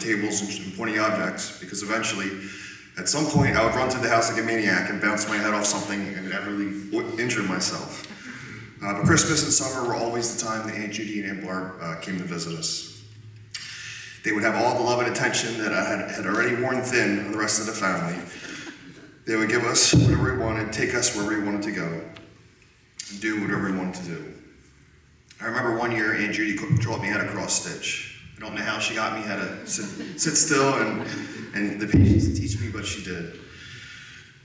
tables and pointing objects, because eventually, at some point, I would run through the house like a maniac and bounce my head off something and really injure myself. But Christmas and summer were always the time that Aunt Judy and Aunt Barb came to visit us. They would have all the love and attention that I had already worn thin on the rest of the family. They would give us whatever we wanted, take us wherever we wanted to go, and do whatever we wanted to do. I remember one year Aunt Judy taught me how to cross stitch. I don't know how she got me how to sit still and the patience to teach me, but she did.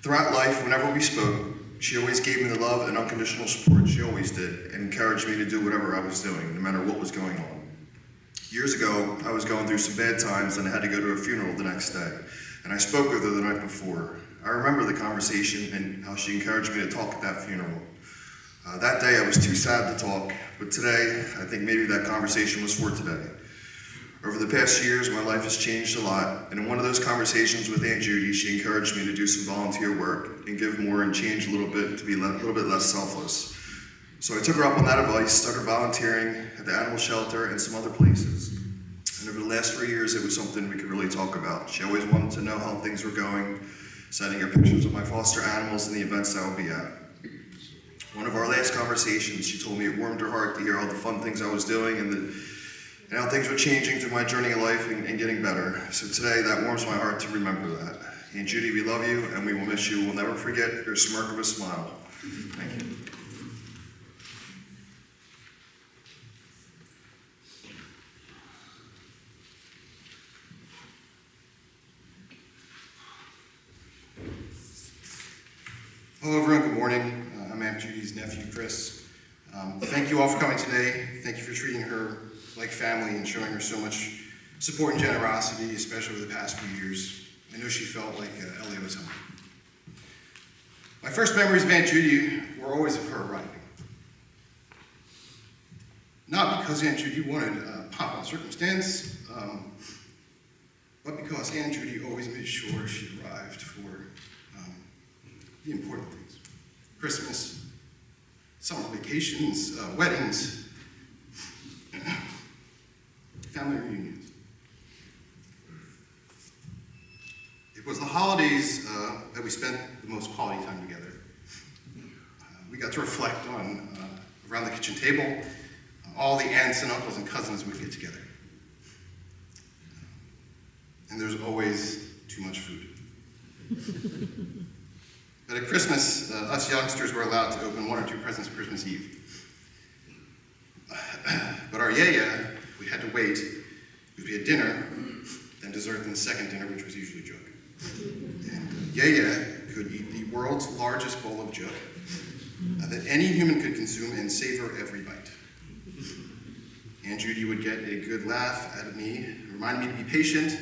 Throughout life, whenever we spoke, she always gave me the love and unconditional support. She always did, and encouraged me to do whatever I was doing, no matter what was going on. Years ago, I was going through some bad times and I had to go to a funeral the next day. And I spoke with her the night before. I remember the conversation and how she encouraged me to talk at that funeral. That day I was too sad to talk, but today, I think maybe that conversation was for today. Over the past years, my life has changed a lot, and in one of those conversations with Aunt Judy, she encouraged me to do some volunteer work and give more and change a little bit to be a little bit less selfless. So I took her up on that advice, started volunteering at the animal shelter and some other places. And over the last 3 years, it was something we could really talk about. She always wanted to know how things were going, sending her pictures of my foster animals and the events I would be at. One of our last conversations, she told me it warmed her heart to hear all the fun things I was doing and how things were changing through my journey of life and getting better. So today, that warms my heart to remember that. Aunt Judy, we love you and we will miss you. We'll never forget your smirk of a smile. Thank you. Hello everyone, good morning. I'm Aunt Judy's nephew, Chris. Thank you all for coming today. Thank you for treating her like family and showing her so much support and generosity, especially over the past few years. I know she felt like Elliot was home. My first memories of Aunt Judy were always of her arriving. Not because Aunt Judy wanted a pomp and circumstance, but because Aunt Judy always made sure she arrived for the important things. Christmas, summer vacations, weddings, family reunions. It was the holidays that we spent the most quality time together. We got to reflect on, around the kitchen table, all the aunts and uncles and cousins would get together. And there's always too much food. But at Christmas, us youngsters were allowed to open 1 or 2 presents Christmas Eve. But our yaya, we had to wait. It would be a dinner, then dessert, then the second dinner, which was usually jug. And yaya could eat the world's largest bowl of jug that any human could consume and savor every bite. Aunt Judy would get a good laugh out of me, remind me to be patient,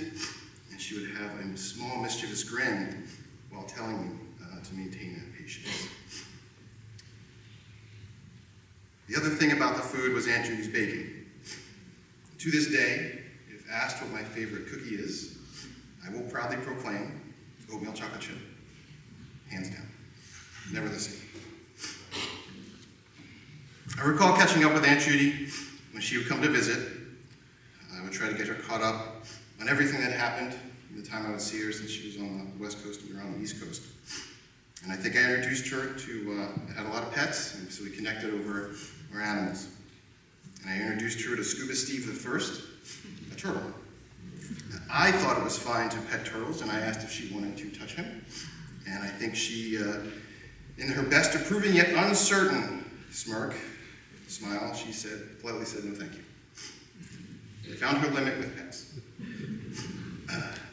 and she would have a small mischievous grin while telling me to maintain that patience. The other thing about the food was Aunt Judy's baking. To this day, if asked what my favorite cookie is, I will proudly proclaim oatmeal chocolate chip, hands down. Never the same. I recall catching up with Aunt Judy when she would come to visit. I would try to get her caught up on everything that happened in the time I would see her, since she was on the West Coast and we were on the East Coast. And I think I introduced her to, had a lot of pets, and so we connected over our animals. And I introduced her to Scuba Steve the First, a turtle. I thought it was fine to pet turtles, and I asked if she wanted to touch him. And I think she, in her best approving yet uncertain smile, she politely said, no thank you. I found her limit with pets.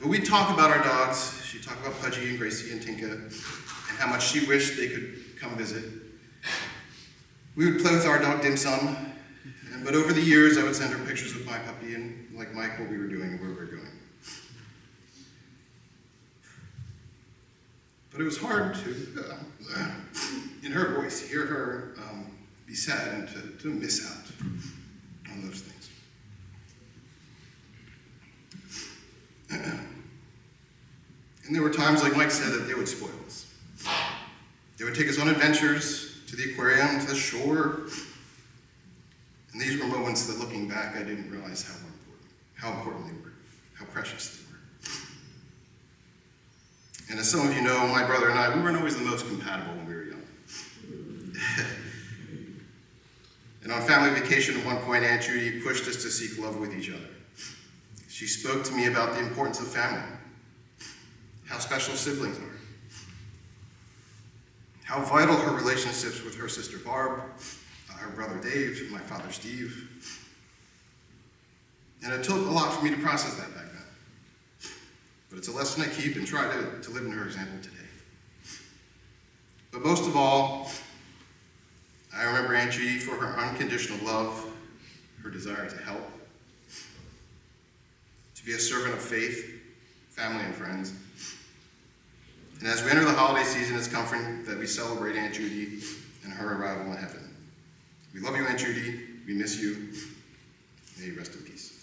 But we'd talk about our dogs. She'd talk about Pudgy and Gracie and Tinka, and how much she wished they could come visit. We would play with our dog Dim Sum, but over the years I would send her pictures of my puppy and, like Mike, what we were doing and where we were going. But it was hard to, in her voice, hear her be sad and to miss out on those things. And there were times, like Mike said, that they would spoil us. They would take us on adventures to the aquarium, to the shore. And these were moments that, looking back, I didn't realize how important they were, how precious they were. And as some of you know, my brother and I, we weren't always the most compatible when we were young. And on family vacation at one point, Aunt Judy pushed us to seek love with each other. She spoke to me about the importance of family, how special siblings are, how vital her relationships with her sister Barb, her brother Dave, my father Steve. And it took a lot for me to process that back then. But it's a lesson I keep and try to live in her example today. But most of all, I remember Aunt Judy for her unconditional love, her desire to help, to be a servant of faith, family, and friends. And as we enter the holiday season, it's comforting that we celebrate Aunt Judy and her arrival in heaven. We love you, Aunt Judy. We miss you. May you rest in peace.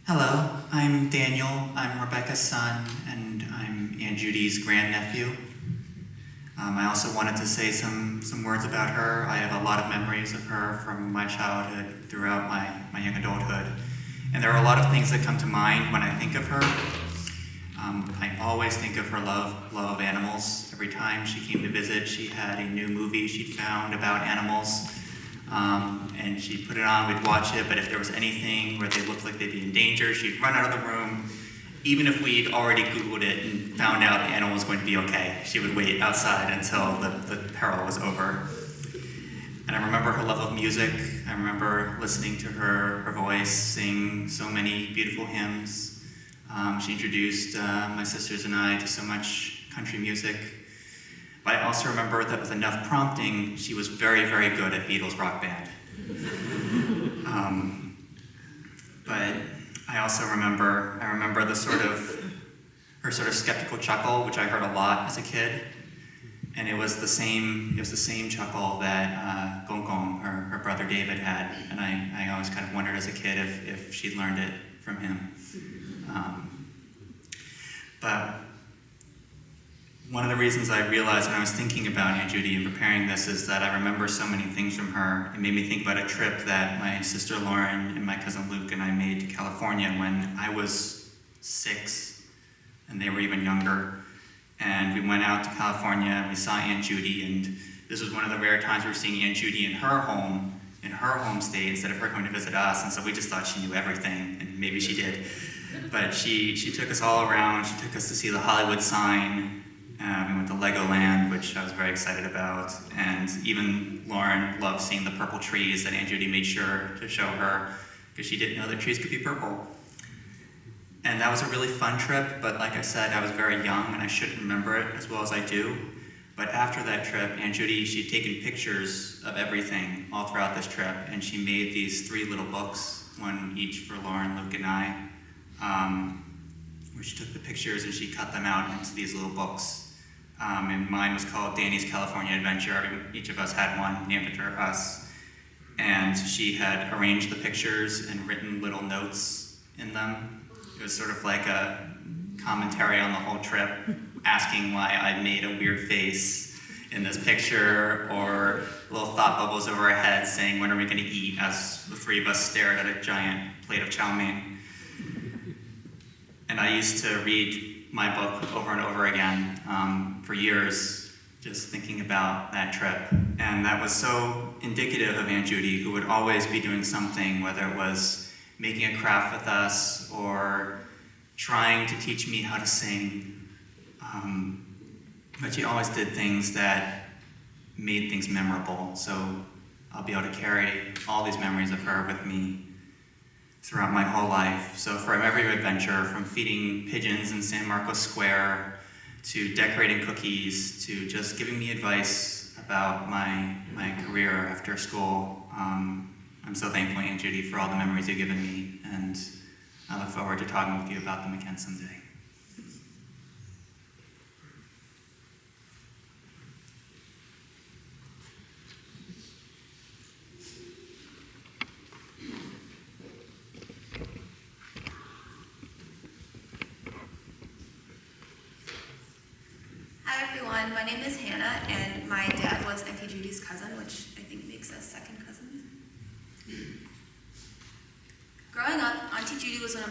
Hello, I'm Daniel. I'm Rebecca's son, and I'm Aunt Judy's grandnephew. I also wanted to say some words about her. I have a lot of memories of her from my childhood throughout my young adulthood. And there are a lot of things that come to mind when I think of her. I always think of her love of animals. Every time she came to visit, she had a new movie she'd found about animals. And she'd put it on, we'd watch it, but if there was anything where they looked like they'd be in danger, she'd run out of the room. Even if we'd already Googled it and found out the animal was going to be okay, she would wait outside until the peril was over. And I remember her love of music. I remember listening to her voice sing so many beautiful hymns. She introduced my sisters and I to so much country music. But I also remember that with enough prompting, she was very, very good at Beatles Rock Band. But I also remember her sort of skeptical chuckle, which I heard a lot as a kid. And it was the same chuckle that Gong Gong, her brother David, had. And I always kind of wondered as a kid if she'd learned it from him. But one of the reasons I realized when I was thinking about Aunt Judy and preparing this is that I remember so many things from her. It made me think about a trip that my sister Lauren and my cousin Luke and I made to California when I was 6 and they were even younger. And we went out to California and we saw Aunt Judy, and this was one of the rare times we were seeing Aunt Judy in her home state, instead of her coming to visit us, and so we just thought she knew everything, and maybe she did. But she took us all around. She took us to see the Hollywood sign. We went to Legoland, which I was very excited about, and even Lauren loved seeing the purple trees that Aunt Judy made sure to show her, because she didn't know that trees could be purple. And that was a really fun trip, but like I said, I was very young and I shouldn't remember it as well as I do. But after that trip, Aunt Judy, she'd taken pictures of everything all throughout this trip, and she made these 3 little books, one each for Lauren, Luke, and I, where she took the pictures and she cut them out into these little books. And mine was called Danny's California Adventure. Each of us had one named after us. And she had arranged the pictures and written little notes in them. It was sort of like a commentary on the whole trip, asking why I made a weird face in this picture, or little thought bubbles over our heads saying, when are we going to eat, as the 3 of us stared at a giant plate of chow mein. And I used to read my book over and over again for years, just thinking about that trip. And that was so indicative of Aunt Judy, who would always be doing something, whether it was making a craft with us or trying to teach me how to sing. But she always did things that made things memorable. So I'll be able to carry all these memories of her with me throughout my whole life. So from every adventure, from feeding pigeons in San Marcos Square, to decorating cookies, to just giving me advice about my career after school. I'm so thankful, Aunt Judy, for all the memories you've given me, and I look forward to talking with you about them again someday. everyone. My name is Hannah, and my dad was Auntie Judy's cousin, which I think makes us second cousins. Growing up, Auntie Judy was one of my